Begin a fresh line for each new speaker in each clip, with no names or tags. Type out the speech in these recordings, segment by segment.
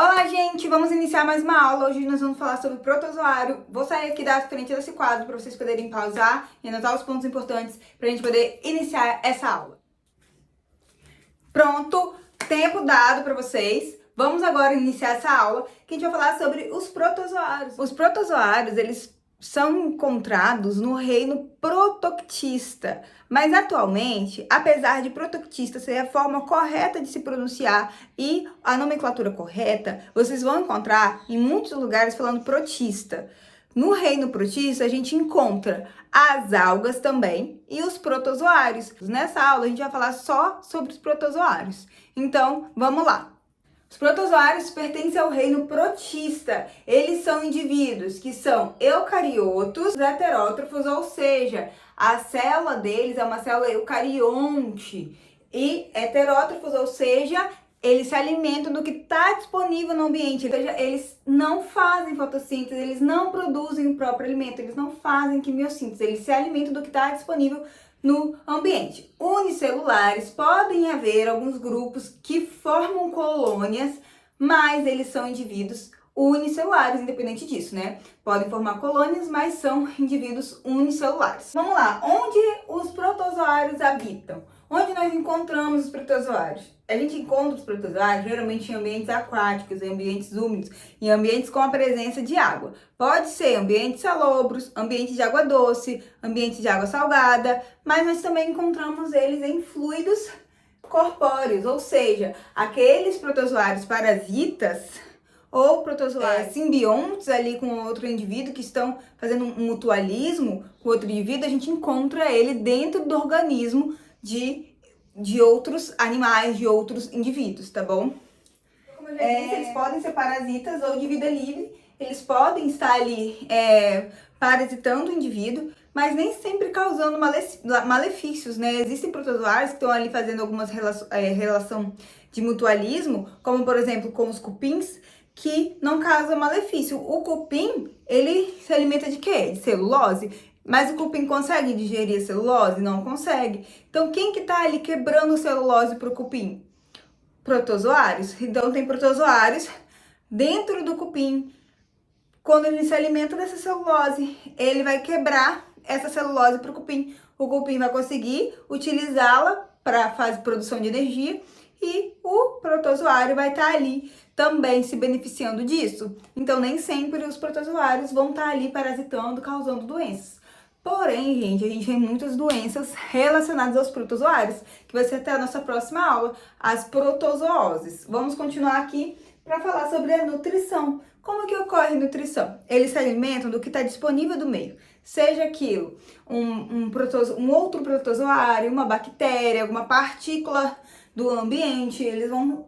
Olá, gente! Vamos iniciar mais uma aula. Hoje nós vamos falar sobre protozoário. Vou sair aqui da frente desse quadro para vocês poderem pausar e anotar os pontos importantes para a gente poder iniciar essa aula. Pronto, tempo dado para vocês. Vamos agora iniciar essa aula que a gente vai falar sobre os protozoários. Os protozoários, eles são encontrados no reino Protoctista, mas atualmente, apesar de Protoctista ser a forma correta de se pronunciar e a nomenclatura correta, vocês vão encontrar em muitos lugares falando Protista. No reino Protista, a gente encontra as algas também e os protozoários. Nessa aula, a gente vai falar só sobre os protozoários. Então, vamos lá! Os protozoários pertencem ao reino protista. Eles são indivíduos que são eucariotos, heterótrofos, ou seja, a célula deles é uma célula eucarionte. E heterótrofos, ou seja, eles se alimentam do que está disponível no ambiente. Ou seja, eles não fazem fotossíntese, eles não produzem o próprio alimento, eles não fazem quimiossíntese, eles se alimentam do que está disponível no ambiente. Unicelulares, podem haver alguns grupos que formam colônias, mas eles são indivíduos unicelulares, independente disso, né? Podem formar colônias, mas são indivíduos unicelulares. Vamos lá, onde os protozoários habitam? Onde nós encontramos os protozoários? A gente encontra os protozoários geralmente em ambientes aquáticos, em ambientes úmidos, em ambientes com a presença de água. Pode ser ambientes salobros, ambiente de água doce, ambiente de água salgada, mas nós também encontramos eles em fluidos corpóreos, ou seja, aqueles protozoários parasitas ou protozoários simbiontes ali com outro indivíduo que estão fazendo um mutualismo com outro indivíduo, a gente encontra ele dentro do organismo de outros animais, de outros indivíduos, tá bom? Como eu já disse, eles podem ser parasitas ou de vida livre, eles podem estar ali parasitando o indivíduo, mas nem sempre causando malefícios, né? Existem protozoários que estão ali fazendo algumas relação de mutualismo, como por exemplo com os cupins, que não causa malefício. O cupim, ele se alimenta de quê? De celulose. Mas o cupim consegue digerir a celulose? Não consegue. Então, quem que tá ali quebrando a celulose pro cupim? Protozoários. Então, tem protozoários dentro do cupim. Quando ele se alimenta dessa celulose, ele vai quebrar essa celulose pro cupim. O cupim vai conseguir utilizá-la para fazer produção de energia e o protozoário vai estar ali também se beneficiando disso. Então, nem sempre os protozoários vão estar ali parasitando, causando doenças. Porém, gente, a gente tem muitas doenças relacionadas aos protozoários, que vai ser até a nossa próxima aula, as protozooses. Vamos continuar aqui para falar sobre a nutrição. Como que ocorre a nutrição? Eles se alimentam do que está disponível do meio, seja aquilo, um outro protozoário, uma bactéria, alguma partícula do ambiente, eles vão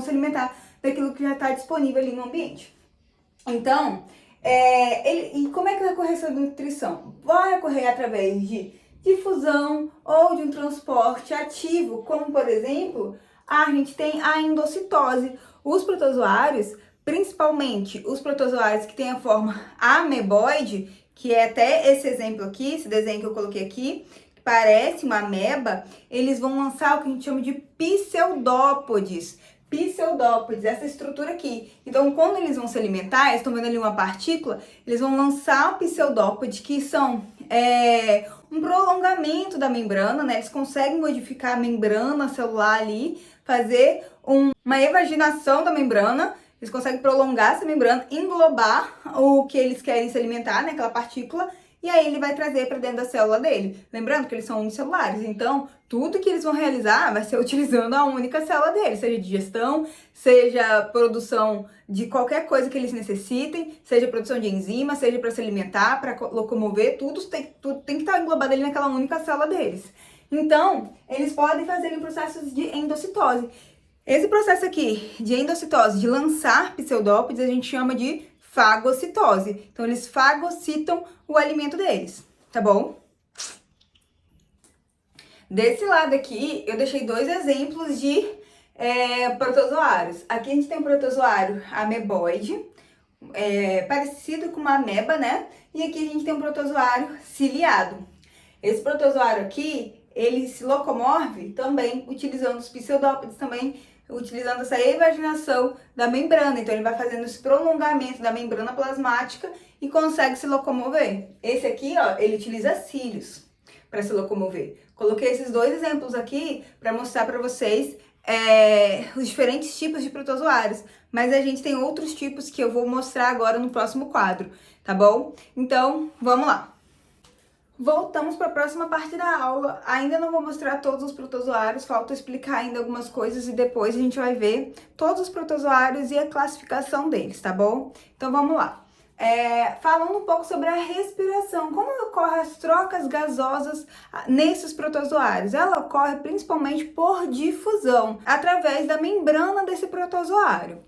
se alimentar daquilo que já está disponível ali no ambiente. Então, e como é que vai ocorrer essa nutrição? Vai ocorrer através de difusão ou de um transporte ativo, como por exemplo, a gente tem a endocitose. Os protozoários, principalmente os protozoários que têm a forma ameboide, que é até esse exemplo aqui, esse desenho que eu coloquei aqui, que parece uma ameba, eles vão lançar o que a gente chama de pseudópodes. Pseudópodes, essa estrutura aqui. Então, quando eles vão se alimentar, eles estão vendo ali uma partícula, eles vão lançar o pseudópode, que são um prolongamento da membrana, né? Eles conseguem modificar a membrana celular ali, fazer uma evaginação da membrana, eles conseguem prolongar essa membrana, englobar o que eles querem se alimentar, né? Aquela partícula, e aí ele vai trazer para dentro da célula dele. Lembrando que eles são unicelulares, então tudo que eles vão realizar vai ser utilizando a única célula deles, seja digestão, seja produção de qualquer coisa que eles necessitem, seja produção de enzima, seja para se alimentar, para locomover, tudo tem que estar englobado ali naquela única célula deles. Então, eles podem fazer processos de endocitose. Esse processo aqui de endocitose, de lançar pseudópodes, a gente chama de fagocitose. Então, eles fagocitam o alimento deles, tá bom? Desse lado aqui, eu deixei dois exemplos de protozoários. Aqui a gente tem um protozoário ameboide, parecido com uma ameba, né? E aqui a gente tem um protozoário ciliado. Esse protozoário aqui, ele se locomove também utilizando os pseudópodes também utilizando essa evaginação da membrana. Então, ele vai fazendo esse prolongamento da membrana plasmática e consegue se locomover. Esse aqui, ó, ele utiliza cílios para se locomover. Coloquei esses dois exemplos aqui para mostrar para vocês os diferentes tipos de protozoários, mas a gente tem outros tipos que eu vou mostrar agora no próximo quadro, tá bom? Então, vamos lá. Voltamos para a próxima parte da aula. Ainda não vou mostrar todos os protozoários, falta explicar ainda algumas coisas e depois a gente vai ver todos os protozoários e a classificação deles, tá bom? Então vamos lá. Falando um pouco sobre a respiração, como ocorrem as trocas gasosas nesses protozoários? Ela ocorre principalmente por difusão, através da membrana desse protozoário.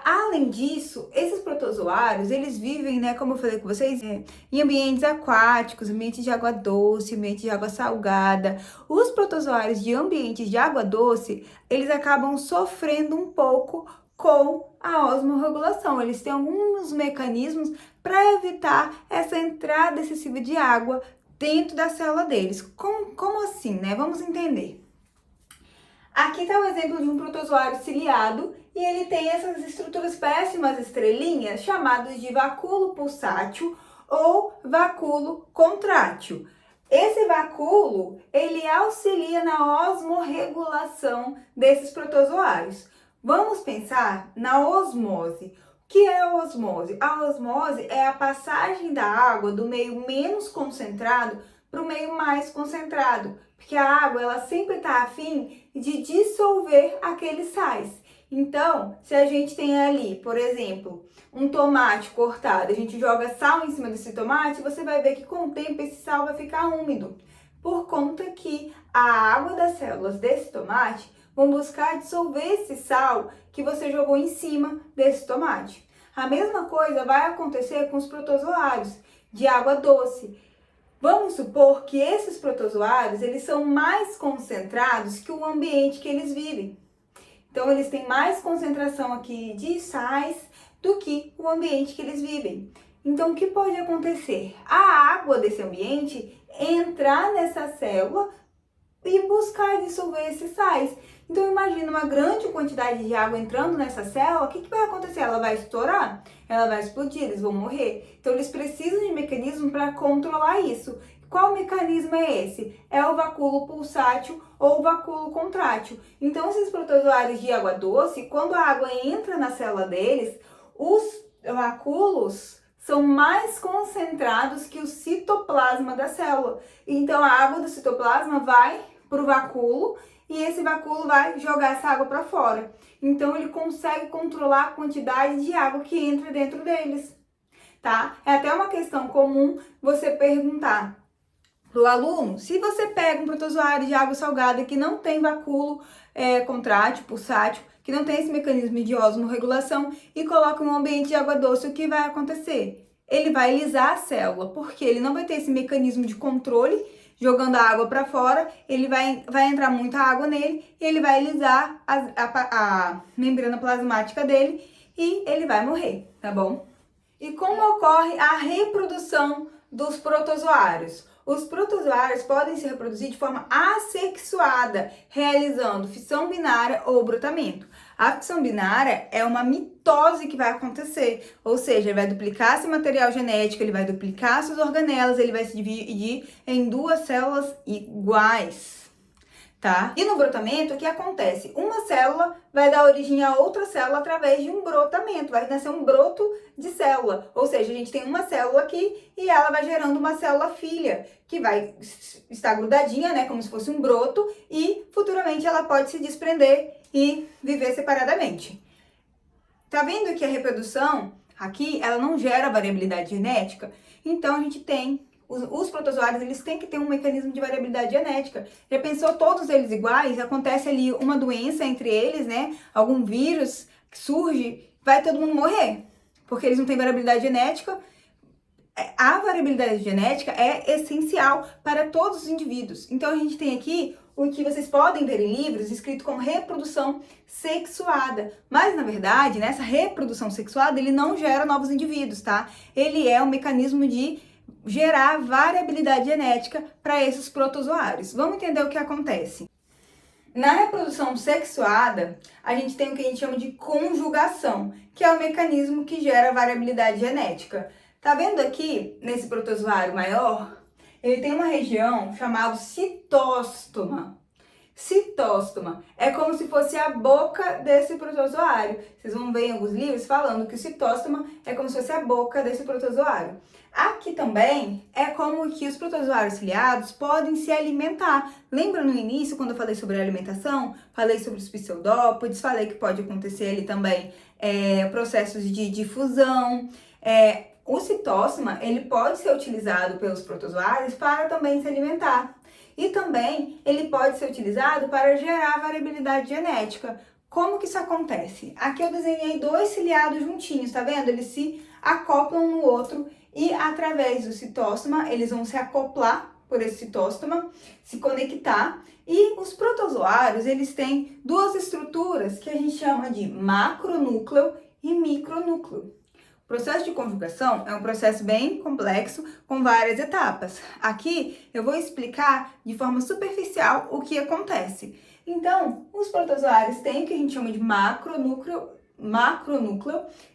Além disso, esses protozoários, eles vivem, né, como eu falei com vocês, em ambientes aquáticos, ambientes de água doce, ambientes de água salgada. Os protozoários de ambientes de água doce, eles acabam sofrendo um pouco com a osmorregulação. Eles têm alguns mecanismos para evitar essa entrada excessiva de água dentro da célula deles. Como assim, né? Vamos entender. Aqui está o exemplo de um protozoário ciliado e ele tem essas estruturas péssimas estrelinhas chamadas de vacúolo pulsátil ou vacúolo contrátil. Esse vacúolo, ele auxilia na osmorregulação desses protozoários. Vamos pensar na osmose. O que é a osmose? A osmose é a passagem da água do meio menos concentrado para o meio mais concentrado, porque a água ela sempre está a fim de dissolver aqueles sais. Então, se a gente tem ali, por exemplo, um tomate cortado, a gente joga sal em cima desse tomate, você vai ver que com o tempo esse sal vai ficar úmido, por conta que a água das células desse tomate vão buscar dissolver esse sal que você jogou em cima desse tomate. A mesma coisa vai acontecer com os protozoários de água doce. Vamos supor que esses protozoários, eles são mais concentrados que o ambiente que eles vivem. Então, eles têm mais concentração aqui de sais do que o ambiente que eles vivem. Então, o que pode acontecer? A água desse ambiente entrar nessa célula e buscar dissolver esses sais. Então, imagina uma grande quantidade de água entrando nessa célula, o que vai acontecer? Ela vai estourar? Ela vai explodir, eles vão morrer. Então, eles precisam de mecanismo para controlar isso. Qual mecanismo é esse? É o vacúolo pulsátil ou o vacúolo contrátil. Então, esses protozoários de água doce, quando a água entra na célula deles, os vacúolos são mais concentrados que o citoplasma da célula. Então, a água do citoplasma vai para o vacúolo e esse vacúolo vai jogar essa água para fora. Então, ele consegue controlar a quantidade de água que entra dentro deles, tá? É até uma questão comum você perguntar para o aluno, se você pega um protozoário de água salgada que não tem vacúolo contrátil, pulsátil, que não tem esse mecanismo de osmorregulação e coloca em um ambiente de água doce, o que vai acontecer? Ele vai lisar a célula, porque ele não vai ter esse mecanismo de controle, jogando a água para fora, ele vai entrar muita água nele e ele vai lisar a membrana plasmática dele e ele vai morrer, tá bom? E como ocorre a reprodução dos protozoários? Os protozoários podem se reproduzir de forma assexuada, realizando fissão binária ou brotamento. A fissão binária é uma mitose que vai acontecer, ou seja, ele vai duplicar seu material genético, ele vai duplicar suas organelas, ele vai se dividir em duas células iguais, tá? E no brotamento, o que acontece? Uma célula vai dar origem a outra célula através de um brotamento, vai nascer um broto de célula, ou seja, a gente tem uma célula aqui e ela vai gerando uma célula filha, que vai estar grudadinha, né, como se fosse um broto, e futuramente ela pode se desprender e viver separadamente. Tá vendo que a reprodução aqui, ela não gera variabilidade genética? Então, a gente tem os protozoários, eles têm que ter um mecanismo de variabilidade genética. Já pensou todos eles iguais? Acontece ali uma doença entre eles, né? Algum vírus que surge, vai todo mundo morrer, porque eles não têm variabilidade genética. A variabilidade genética é essencial para todos os indivíduos. Então, a gente tem aqui o que vocês podem ver em livros escrito como reprodução sexuada. Mas, na verdade, nessa reprodução sexuada, ele não gera novos indivíduos, tá? Ele é um mecanismo de gerar variabilidade genética para esses protozoários. Vamos entender o que acontece. Na reprodução sexuada, a gente tem o que a gente chama de conjugação, que é o mecanismo que gera variabilidade genética. Tá vendo aqui, nesse protozoário maior? Ele tem uma região chamada citóstoma. Citóstoma é como se fosse a boca desse protozoário. Vocês vão ver em alguns livros falando que o citóstoma é como se fosse a boca desse protozoário. Aqui também é como que os protozoários ciliados podem se alimentar. Lembra no início, quando eu falei sobre a alimentação? Falei sobre os pseudópodes, falei que pode acontecer ali também processos de difusão. O citóstoma, ele pode ser utilizado pelos protozoários para também se alimentar. E também ele pode ser utilizado para gerar variabilidade genética. Como que isso acontece? Aqui eu desenhei dois ciliados juntinhos, tá vendo? Eles se acoplam um no outro e através do citóstoma eles vão se acoplar por esse citóstoma, se conectar. E os protozoários, eles têm duas estruturas que a gente chama de macronúcleo e micronúcleo. O processo de conjugação é um processo bem complexo, com várias etapas. Aqui eu vou explicar de forma superficial o que acontece. Então, os protozoários têm o que a gente chama de macronúcleo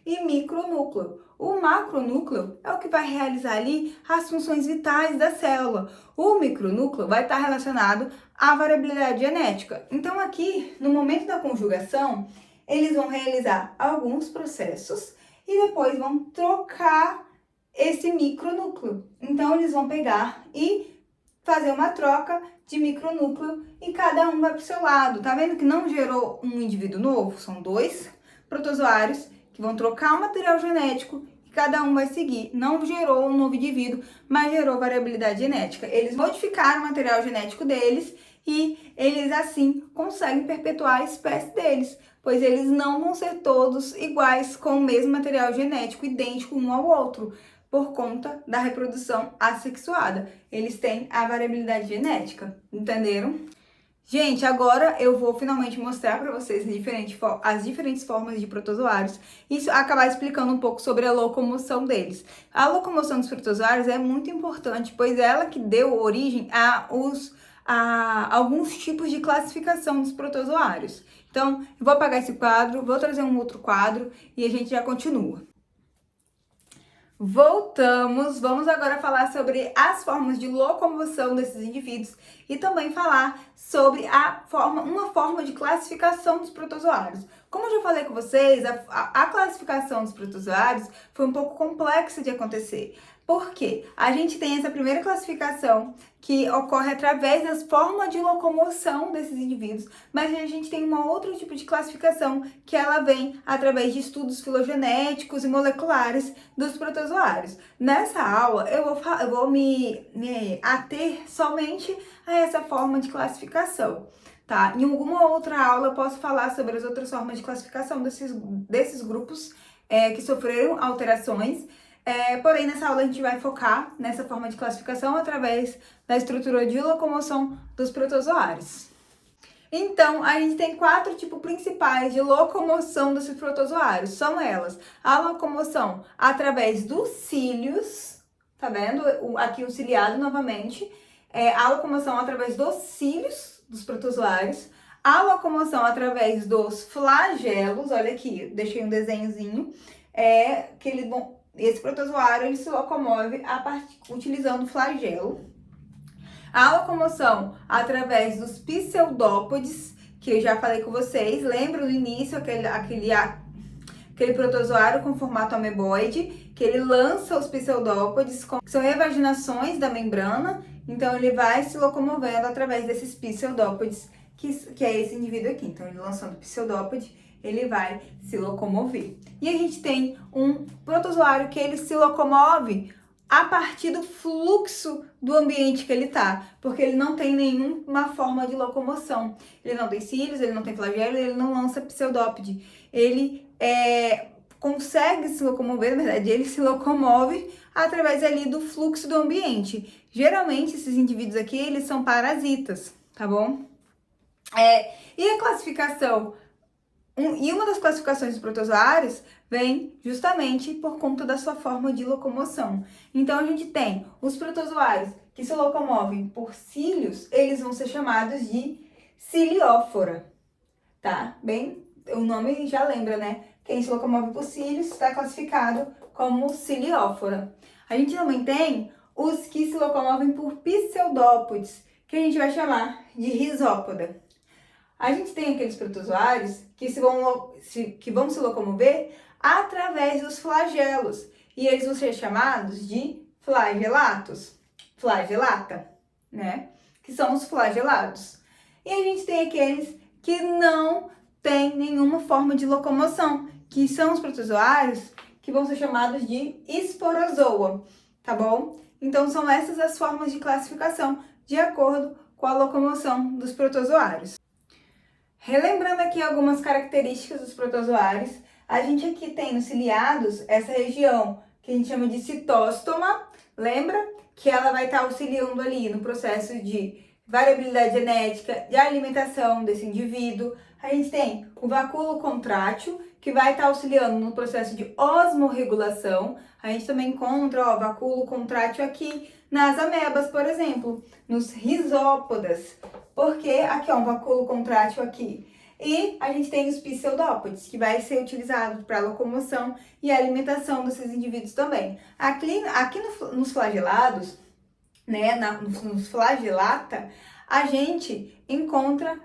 e micronúcleo. O macronúcleo é o que vai realizar ali as funções vitais da célula. O micronúcleo vai estar relacionado à variabilidade genética. Então, aqui, no momento da conjugação, eles vão realizar alguns processos e depois vão trocar esse micronúcleo. Então, eles vão pegar e fazer uma troca de micronúcleo e cada um vai para o seu lado. Tá vendo que não gerou um indivíduo novo? São dois protozoários que vão trocar o material genético e cada um vai seguir. Não gerou um novo indivíduo, mas gerou variabilidade genética. Eles modificaram o material genético deles e eles assim conseguem perpetuar a espécie deles, pois eles não vão ser todos iguais com o mesmo material genético, idêntico um ao outro, por conta da reprodução assexuada. Eles têm a variabilidade genética, entenderam? Gente, agora eu vou finalmente mostrar para vocês as diferentes formas de protozoários e acabar explicando um pouco sobre a locomoção deles. A locomoção dos protozoários é muito importante, pois é ela que deu origem a alguns tipos de classificação dos protozoários. Então, eu vou apagar esse quadro, vou trazer um outro quadro e a gente já continua. Voltamos, vamos agora falar sobre as formas de locomoção desses indivíduos e também falar sobre uma forma de classificação dos protozoários. Como eu já falei com vocês, a classificação dos protozoários foi um pouco complexa de acontecer. Por quê? A gente tem essa primeira classificação que ocorre através das formas de locomoção desses indivíduos, mas a gente tem um outro tipo de classificação que ela vem através de estudos filogenéticos e moleculares dos protozoários. Nessa aula eu vou me ater somente a essa forma de classificação. Tá? Em alguma outra aula eu posso falar sobre as outras formas de classificação desses grupos que sofreram alterações. Porém, nessa aula a gente vai focar nessa forma de classificação através da estrutura de locomoção dos protozoários. Então, a gente tem 4 tipos principais de locomoção desses protozoários. São elas: a locomoção através dos cílios, tá vendo? Aqui o ciliado novamente. A locomoção através dos cílios dos protozoários. A locomoção através dos flagelos, olha aqui, deixei um desenhozinho, que eles vão... Esse protozoário ele se locomove utilizando flagelo. A locomoção através dos pseudópodes, que eu já falei com vocês. Lembra no início aquele protozoário com formato ameboide, que ele lança os pseudópodes, que são evaginações da membrana. Então ele vai se locomovendo através desses pseudópodes, que é esse indivíduo aqui. Então ele lançando o pseudópode, ele vai se locomover. E a gente tem um protozoário que ele se locomove a partir do fluxo do ambiente que ele tá, porque ele não tem nenhuma forma de locomoção. Ele não tem cílios, ele não tem flagelo, ele não lança pseudópode. Ele consegue se locomover, na verdade, ele se locomove através ali do fluxo do ambiente. Geralmente, esses indivíduos aqui, eles são parasitas, tá bom? E a classificação... E uma das classificações dos protozoários vem justamente por conta da sua forma de locomoção. Então, a gente tem os protozoários que se locomovem por cílios, eles vão ser chamados de ciliófora, tá? Bem, o nome já lembra, né? Quem se locomove por cílios está classificado como ciliófora. A gente também tem os que se locomovem por pseudópodes, que a gente vai chamar de risópoda. A gente tem aqueles protozoários que vão se locomover através dos flagelos, e eles vão ser chamados de flagelatos, flagelata, né? Que são os flagelados. E a gente tem aqueles que não têm nenhuma forma de locomoção, que são os protozoários que vão ser chamados de esporozoa, tá bom? Então são essas as formas de classificação de acordo com a locomoção dos protozoários. Relembrando aqui algumas características dos protozoários, a gente aqui tem nos ciliados essa região que a gente chama de citóstoma, lembra? Que ela vai estar auxiliando ali no processo de variabilidade genética, de alimentação desse indivíduo. A gente tem o vacúolo contrátil, que vai estar auxiliando no processo de osmorregulação. A gente também encontra, vacúolo contrátil aqui nas amebas, por exemplo, nos risópodas, porque aqui, um vacúolo contrátil aqui. E a gente tem os pseudópodes, que vai ser utilizado para locomoção e alimentação desses indivíduos também. Aqui nos flagelados, né, nos flagelata, a gente encontra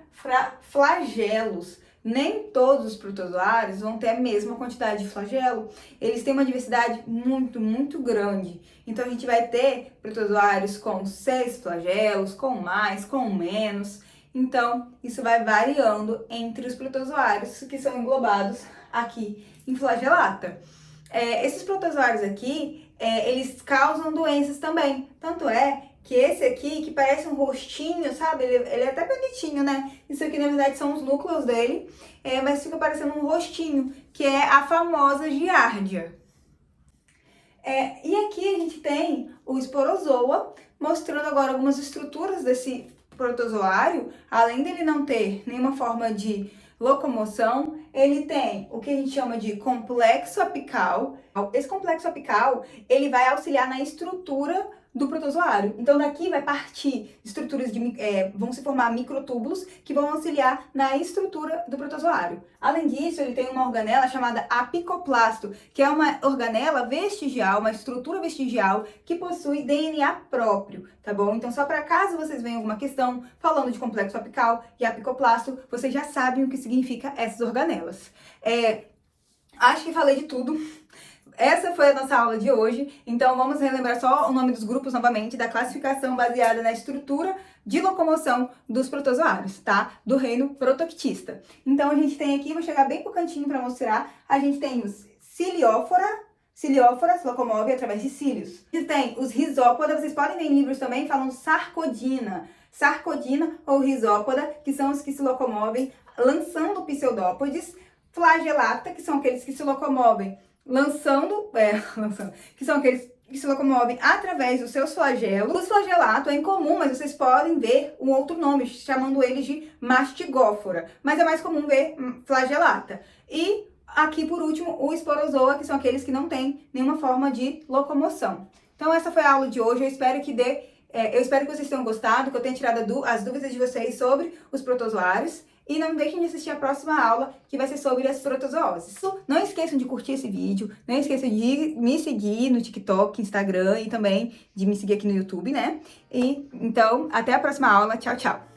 flagelos. Nem todos os protozoários vão ter a mesma quantidade de flagelo. Eles têm uma diversidade muito, muito grande. Então, a gente vai ter protozoários com 6 flagelos, com mais, com menos. Então, isso vai variando entre os protozoários que são englobados aqui em flagelata. Esses protozoários aqui, eles causam doenças também. Tanto é que esse aqui, que parece um rostinho, sabe? Ele é até bonitinho, né? Isso aqui, na verdade, são os núcleos dele, mas fica parecendo um rostinho, que é a famosa giardia. E aqui a gente tem o esporozoa, mostrando agora algumas estruturas desse protozoário. Além dele não ter nenhuma forma de locomoção, ele tem o que a gente chama de complexo apical. Esse complexo apical, ele vai auxiliar na estrutura do protozoário. Então, daqui vai partir estruturas vão se formar microtúbulos que vão auxiliar na estrutura do protozoário. Além disso, ele tem uma organela chamada apicoplasto, que é uma organela vestigial, uma estrutura vestigial que possui DNA próprio, tá bom? Então, só para caso vocês venham alguma questão falando de complexo apical e apicoplasto, vocês já sabem o que significa essas organelas. Acho que falei de tudo. Essa foi a nossa aula de hoje, então vamos relembrar só o nome dos grupos novamente, da classificação baseada na estrutura de locomoção dos protozoários, tá? Do reino protoctista. Então a gente tem aqui, vou chegar bem pro cantinho para mostrar, a gente tem os ciliófora se locomove através de cílios. E tem os risópoda, vocês podem ver em livros também, falam sarcodina ou risópoda, que são os que se locomovem lançando pseudópodes, flagelata, que são aqueles que se locomovem que são aqueles que se locomovem através dos seus flagelos. Os flagelatos é incomum, mas vocês podem ver um outro nome, chamando eles de mastigófora. Mas é mais comum ver flagelata. E aqui, por último, o esporozoa, que são aqueles que não têm nenhuma forma de locomoção. Então, essa foi a aula de hoje. Eu espero que vocês tenham gostado, que eu tenha tirado as dúvidas de vocês sobre os protozoários. E não deixem de assistir a próxima aula, que vai ser sobre as protozooses. Não esqueçam de curtir esse vídeo, não esqueçam de me seguir no TikTok, Instagram e também de me seguir aqui no YouTube, né? Então, até a próxima aula. Tchau, tchau!